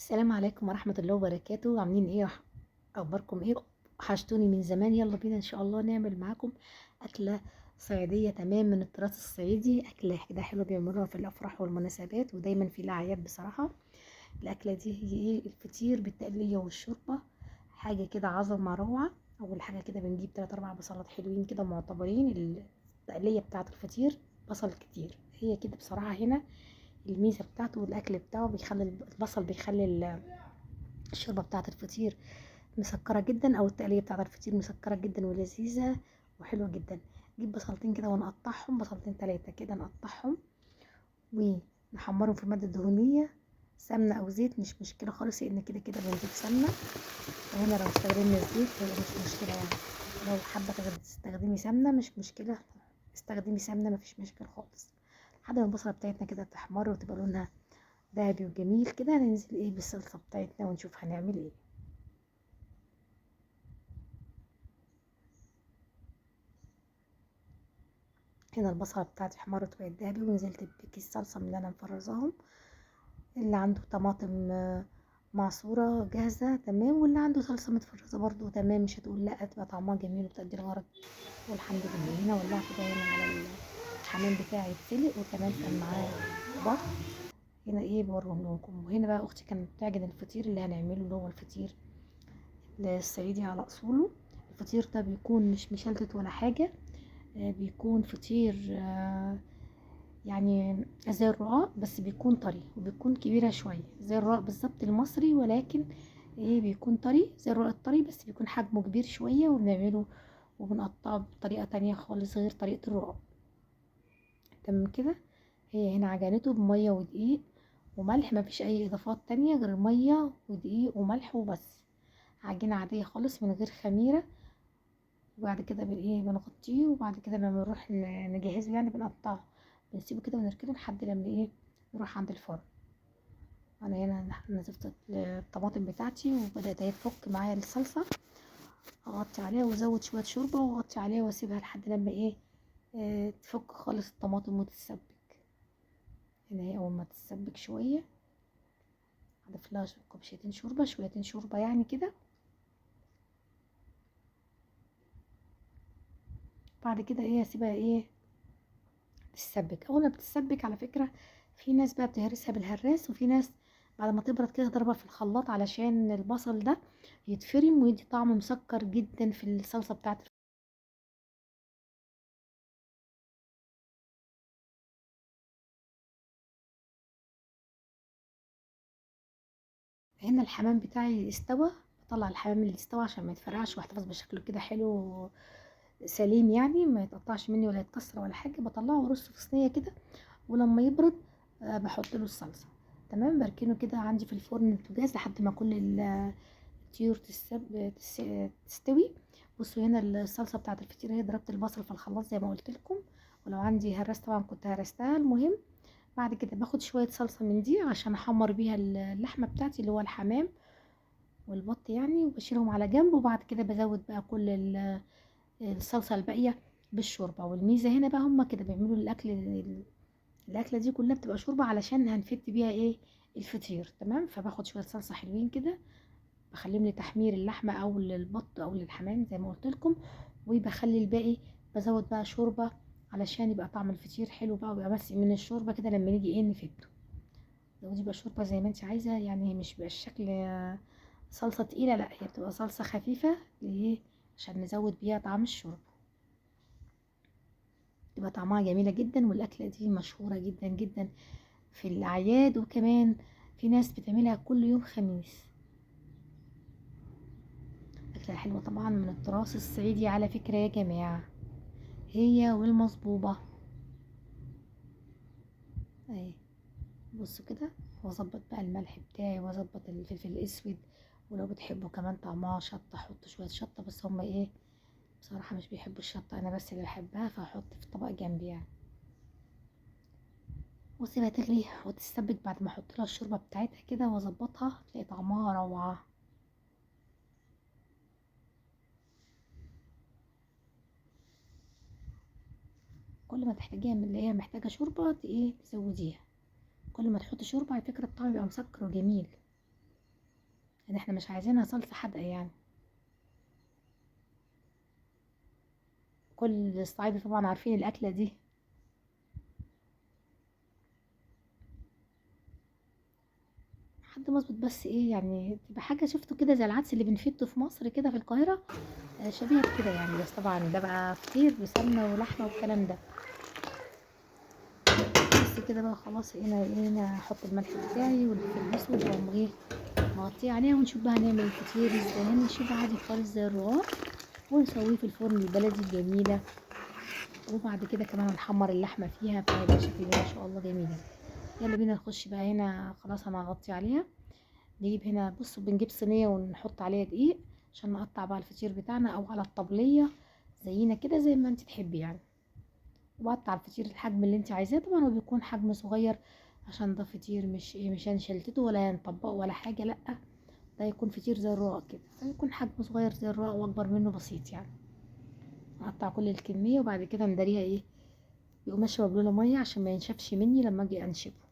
السلام عليكم ورحمة الله وبركاته. عاملين ايه؟ اخباركم ايه؟ وحشتوني من زمان. يلا بينا ان شاء الله نعمل معاكم اكلة صعيدية تمام من التراث الصعيدي. اكلة كده حلوة بيعملوها في الافراح والمناسبات ودايما في الاعياد بصراحة. الاكلة دي هي ايه؟ الفطير بالتقلية والشوربة. حاجة كده عظمة روعة. اول حاجة كده بنجيب 3 4 بصلات حلوين كده معتبرين. التقلية بتاعة الفطير بصل كتير، هي كده بصراحة هنا الميزة بتاعته. والاكل بتاعه بيخلي البصل بيخلي الشوربه بتاعه الفطير مسكره جدا، او التقليه بتاعه الفطير مسكره جدا ولذيذه وحلوه جدا. نجيب بصلتين كده ونقطعهم، بصلتين 3 كده نقطعهم ونحمرهم في ماده دهونيه، سمنه او زيت مش مشكله خالص، لان كده كده بنجيب سمنه. وهنا لو استخدمنا الزيت هيبقى مش مشكله يعني. لو حابه تستخدمي سمنه مش مشكله، استخدمي سمنه مفيش مشكله خالص. لحد ما البصله بتاعتنا كده تحمر وتبقى لونها دهبي وجميل كده، هننزل ايه بالصلصه بتاعتنا ونشوف هنعمل ايه. هنا البصله بتاعتي احمرت وبقت دهبي، ونزلت بكيس صلصه من اللي انا مفرزاهم. اللي عنده طماطم معصوره جاهزه تمام، واللي عنده صلصه متفرزه برضو تمام، مش هتقول لا، تبقى طعمها جميل وبتأدي الغرض. والحمد لله هنا ولعت كده هنا على الحمام بتاعي يتسلق، وكمان كان معاه بط. هنا ايه بوريهم لكم. وهنا بقى اختي كانت بتعجن الفطير اللي هنعمله، اللي هو الفطير الصعيدي على اصوله. الفطير ده بيكون مش مشلتت ولا حاجه، بيكون فطير يعني زي الرقاق، بس بيكون طري وبيكون كبيره شويه زي الرقاق بالظبط المصري، ولكن ايه بيكون طري زي الرقاق الطري، بس بيكون حجمه كبير شويه، وبنعمله وبنقطعه بطريقه تانية خالص غير طريقه الرقاق. تمام كده. هي هنا عجنته بميه ودقيق وملح، مفيش اي اضافات تانية غير ميه ودقيق وملح وبس. عجينه عاديه خالص من غير خميره. وبعد كده ايه بنغطيه، وبعد كده لما نروح نجهزه يعني بنقطعه، بنسيبه كده ونركنه لحد لما ايه نروح عند الفرن. انا هنا نزلت الطماطم بتاعتي وبدات هي تفك معايا الصلصه، اغطي عليها وازود شويه شوربه واغطي عليها واسيبها لحد لما ايه تفك خالص الطماطم وتتسبك. هنا هي اول ما تتسبك شويه اضيف لها كوبشتين شوربه، شويتين شوربه يعني كده. بعد كده ايه اسيبها ايه تتسبك. اول ما بتتسبك على فكره، في ناس بقى بتهرسها بالهراس، وفي ناس بعد ما تبرد كده ضربها في الخلاط علشان البصل ده يتفرم ويدي طعم مسكر جدا في الصلصه بتاعت. هنا الحمام بتاعي استوى، بطلع الحمام اللي استوى عشان ما يتفرعش واحتفظ بشكله كده حلو سليم، يعني ما يتقطعش مني ولا يتكسر ولا حاجه. بطلعه وارصه في صينيه كده، ولما يبرد بحط له الصلصه. تمام، بركنه كده عندي في الفرن البوتاجاز لحد ما كل الطيور تستوي. بصوا هنا الصلصه بتاعت الفطيره، هي ضربت البصل في الخلاط زي ما قلت لكم، ولو عندي هرس طبعا كنت هرستها. المهم بعد كده باخد شويه صلصه من دي عشان احمر بيها اللحمه بتاعتي اللي هو الحمام والبط يعني، وبشيلهم على جنب. وبعد كده بزود بقى كل الصلصه الباقيه بالشوربه. والميزه هنا بقى هما كده بيعملوا الاكله دي كلها بتبقى شوربه علشان هنفت بيها ايه الفطير. تمام، فباخد شويه صلصه حلوين كده، بخليهم لتحمير اللحمه او للبط او للحمام زي ما قلت لكم، وبخلي الباقي بزود بقى شوربه علشان يبقى طعم الفطير حلو بقى، ويبقى بس من الشوربه كده لما نيجي ايه نفته. زودي بقى شوربه زي ما انت عايزه، يعني مش بقى الشكل صلصه تقيله، لا هي بتبقى صلصه خفيفه ليه عشان نزود بيها طعم الشوربه، تبقى طعمها جميله جدا. والاكله دي مشهوره جدا جدا في الاعياد، وكمان في ناس بتعملها كل يوم خميس. اكله حلوه طبعا من التراث الصعيدي على فكره يا جماعه، هي والمصبوبه اهي. بصوا كده، واظبط بقى الملح بتاعي واظبط الفلفل الاسود، ولو بتحبوا كمان طعمها شطه حطوا شويه شطه، بس هما ايه بصراحه مش بيحبوا الشطه، انا بس اللي بحبها فهحط في طبق جنبي يعني. واسيبها تغلي وتتسبك. بعد ما احط لها الشوربه بتاعتها كده واظبطها تلاقي طعمها روعه. كل ما تحتاجيها من اللي هي محتاجه شوربه ايه تزوديها. كل ما تحطي شوربه على فكره الطعم بيبقى مسكر وجميل. لان احنا مش عايزينها صلصة حادقة يعني. كل الصعايدة طبعا عارفين الاكلة دي. حد مظبط، بس ايه يعني تبقى حاجة شفته كده زي العدس اللي بنفته في مصر كده في القاهرة. شبيه بكده يعني، بس طبعا ده بقى فطير بسمنة ولحمة والكلام ده. بس كده بقى خلاص، هنا هحط الملح بتاعي والفلفل الاسود واقوم ايه نغطيه عليها، ونشوف بقى هنعمل الفطير ازاي. هنشوف عادي خالص زي الرقاق، ونسويه في الفرن البلدي الجميلة. وبعد كده كمان هنحمر اللحمة فيها، فهيبقى شكلها ما شاء الله جميلة. يلا بينا نخش بقى هنا، خلاص انا هغطي عليها. نجيب هنا، بصوا بنجيب صينية ونحط عليها دقيق عشان نقطع بقى الفطير بتاعنا، او على الطبلية زينا كده زي ما انت تحبي يعني. وبقطع الفطير الحجم اللي انت عايزاه، طبعا هو بيكون حجم صغير عشان ده فطير مش ايه، مش هنشلتته ولا هنطبقه ولا حاجة، لا. ده يكون فطير زي الرقاق كده، فيكون حجم صغير زي الرقاق واكبر منه بسيط يعني. نقطع كل الكمية وبعد كده نداريها ايه بقماشة مبلولة مية عشان ما ينشفش مني لما اجي انشفه.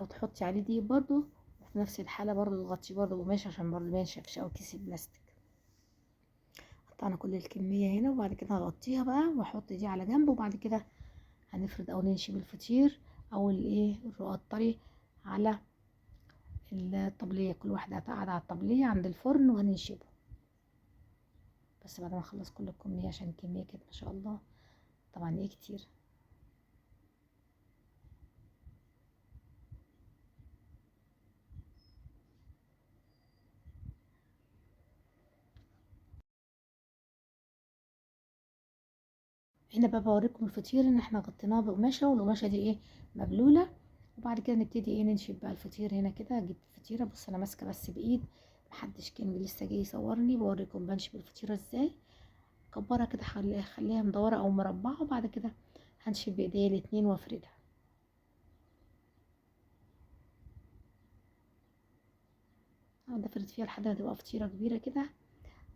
او تحطي عليه دقيق برضو، وفي نفس الحالة برضو تغطيه برضو بقماشة عشان برضو ما ينشفش، او كيس بلاستيك. قطعنا كل الكمية هنا، وبعد كده هغطيها بقى واحط دي على جنب. وبعد كده هنفرد او ننشف الفطير او الايه الرقاق الطري على الطبلية. كل واحدة هتقعد على الطبلية عند الفرن وهننشفه. بس بعد ما نخلص كل الكمية، عشان الكمية كانت ما شاء الله طبعا ايه كتير. هنا بقى بوريكم الفطير ان احنا غطيناه بقماشة، والقماشة دي ايه مبلولة. وبعد كده نبتدي ايه ننشف بقى الفطير. هنا كده جبت فطيرة، بص انا ماسكة بس بايد، محدش كان لسه جاي يصورني. بوريكم بنشف الفطيرة ازاي. كبرها كده، خليها مدورة او مربعة، وبعد كده هنشف بايديا الاتنين وافردها. اقعد افرد فيها لحد ما تبقى فطيرة كبيرة كده.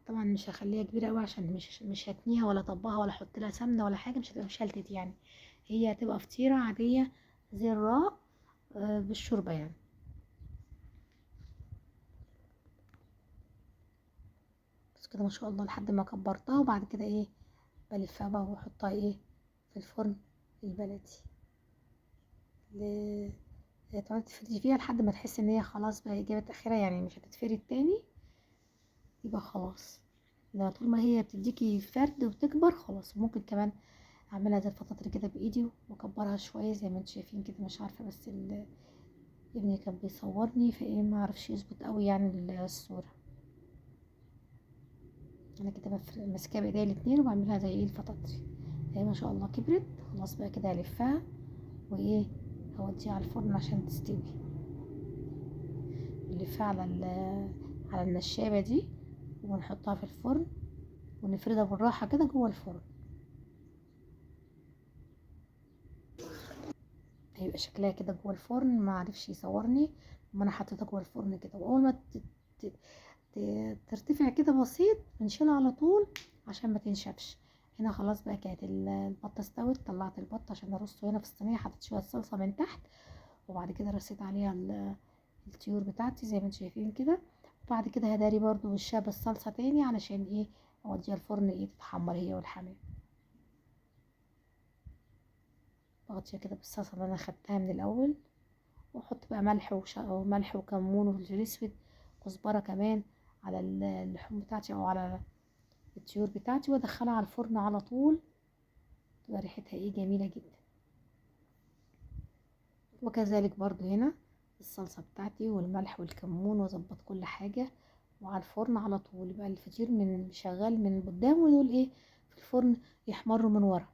طبعا مش هخليها كبيرة قوي عشان مش هتنيها ولا اطبقها ولا احط لها سمنة ولا حاجة، مش هتبقى مشلتت يعني. هي هتبقى فطيرة عادية زي الراق، بالشوربة يعني. بس كده ما شاء الله لحد ما كبرتها. وبعد كده ايه بلفها بقى واحطها ايه في الفرن البلدي. تقعدي تفردي فيها لحد ما تحسي ان هي خلاص بقى جابت اخرها يعني، مش هتتفرد تاني. يبقى خلاص. لما طول ما هي بتديكي فرد وبتكبر خلاص. ممكن كمان اعملها زي الفطاطري كده بايدي واكبرها شويه زي ما انتم شايفين كده. مش عارفه بس ابني كان بيصورني فايه ما عرفش يظبط قوي يعني الصوره. انا كده ماسكاها بايديا الاتنين وبعملها زي ايه الفطاطري. هي ما شاء الله كبرت خلاص. بقى كده الفها وايه هوديها على الفرن عشان تستوي. نلفها على النشابه دي ونحطها في الفرن، ونفردها بالراحه كده جوه الفرن. هيبقى شكلها كده جوه الفرن. ما عرفش يصورني، ما انا حطيتها جوه الفرن كده. واول ما ت- ترتفع كده بسيط بنشيلها على طول عشان ما تنشفش. هنا خلاص بقى كانت البطه استوت. طلعت البطه عشان ارصه هنا في الصينيه. حطيت شويه صلصه من تحت، وبعد كده رصيت عليها الطيور بتاعتي زي ما انتم شايفين كده. وبعد كده هداري برضو وشها بالصلصه تاني علشان ايه اوديها الفرن ايه تتحمر هي والحمام. بغطيها كده بالصلصه اللي انا خدتها من الاول. واحط بقى وملح وكمون وفلفل اسود، كزبره كمان على اللحوم بتاعتي او على الطيور بتاعتي، وادخلها على الفرن على طول. تبقى ريحتها ايه جميله جدا. وكذلك برضو هنا الصلصه بتاعتي والملح والكمون، واظبط كل حاجه وعلى الفرن على طول. يبقى الفطير من شغال من قدام، ودول ايه في الفرن يحمروا من ورا.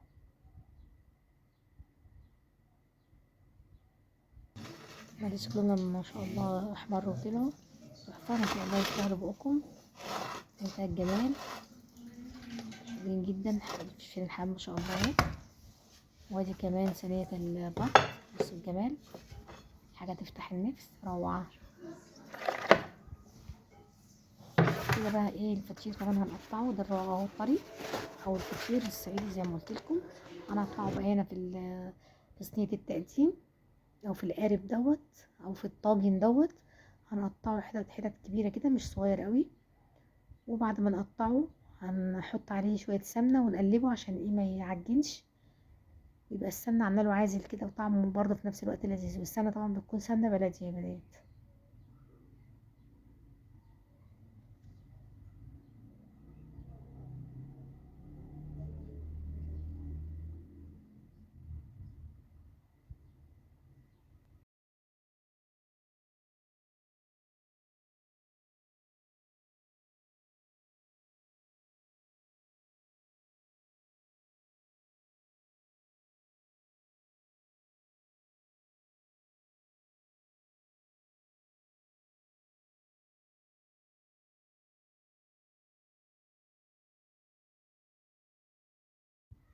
معلش كلنا ما شاء الله احمروا وطلعوا تحفه ما شاء الله. يستاهلوا بقكم. منتهى الجمال. حلوين جدا. في الحمام ما شاء الله اهي. وادي كمان صينية البط. بصوا الجمال، حاجة تفتح النفس روعة. كده بقى ايه الفطير كمان هنقطعه. ده الرقاق اهو الطري، او الفطير الصعيدي زي ما قلت لكم. هنقطعه بقى هنا في صينية التقديم، او في القارب دوت، او في الطاجن دوت. هنقطعه حتت حتت كبيرة كده مش صغير قوي. وبعد ما نقطعه هنحط عليه شوية سمنة ونقلبه عشان ايه ما يعجنش، يبقى السمنة عامله له عازل كده وطعمه برضه في نفس الوقت لذيذ. والسمنة طبعا بتكون سمنة بلدي يا بنات.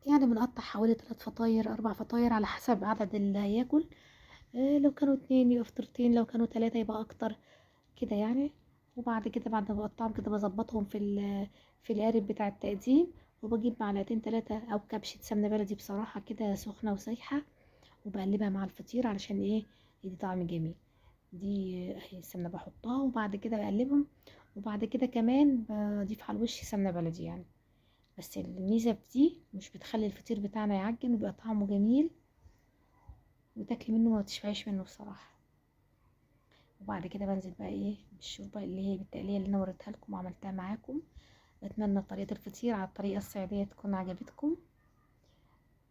يعني بنقطع حوالي 3 فطاير 4 فطاير على حسب عدد اللي هياكل. لو كانوا 2 يبقى فطيرتين، لو كانوا 3 يبقى اكتر كده يعني. وبعد كده بعد ما بقطعهم كده بظبطهم في القالب بتاع التقديم، وبجيب معلقتين 3 او كبشة سمنة بلدي بصراحة كده سخنة وسايحة، وبقلبها مع الفطير علشان ايه يدي طعم جميل. دي اهي السمنة بحطها وبعد كده بقلبهم. وبعد كده كمان بضيف على الوش سمنة بلدي يعني. بس الميزة في دي مش بتخلي الفطير بتاعنا يعجن ويبقى طعمه جميل، وتاكلي منه ما تشبعيش منه بصراحة. وبعد كده بنزل بقى ايه بالشوربة اللي هي بالتقلية اللي انا وريتها لكم وعملتها معاكم. اتمنى طريقة الفطير على الطريقة الصعيدية تكون عجبتكم.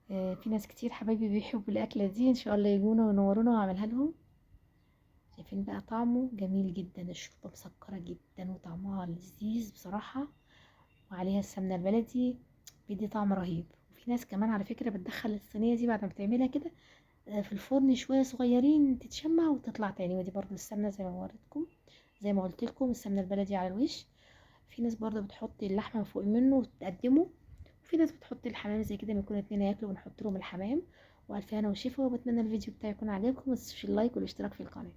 في ناس كتير حبايبي بيحبوا الاكلة دي، ان شاء الله يجونا وينورونا واعملها لهم. شايفين بقى طعمه جميل جدا، الشوربة مسكرة جدا وطعمها لذيذ بصراحة، وعليها السمنة البلدي بيدي طعم رهيب. وفي ناس كمان على فكرة بتدخل الصينية دي بعد ما بتعملها كده في الفرن شوية صغيرين تتشمع وتطلع تاني. ودي برضو السمنة زي ما وريتكم، زي ما قلت لكم السمنة البلدي على الوش. في ناس برضو بتحط اللحمة فوق منه وتقدمه، وفي ناس بتحط الحمام زي كده، بيكون 2 هياكلوا ونحط لهم الحمام. والف هنا وشفا، وبتمنى الفيديو بتاعي يكون عجبكم. متنسوش اللايك والاشتراك في القناة.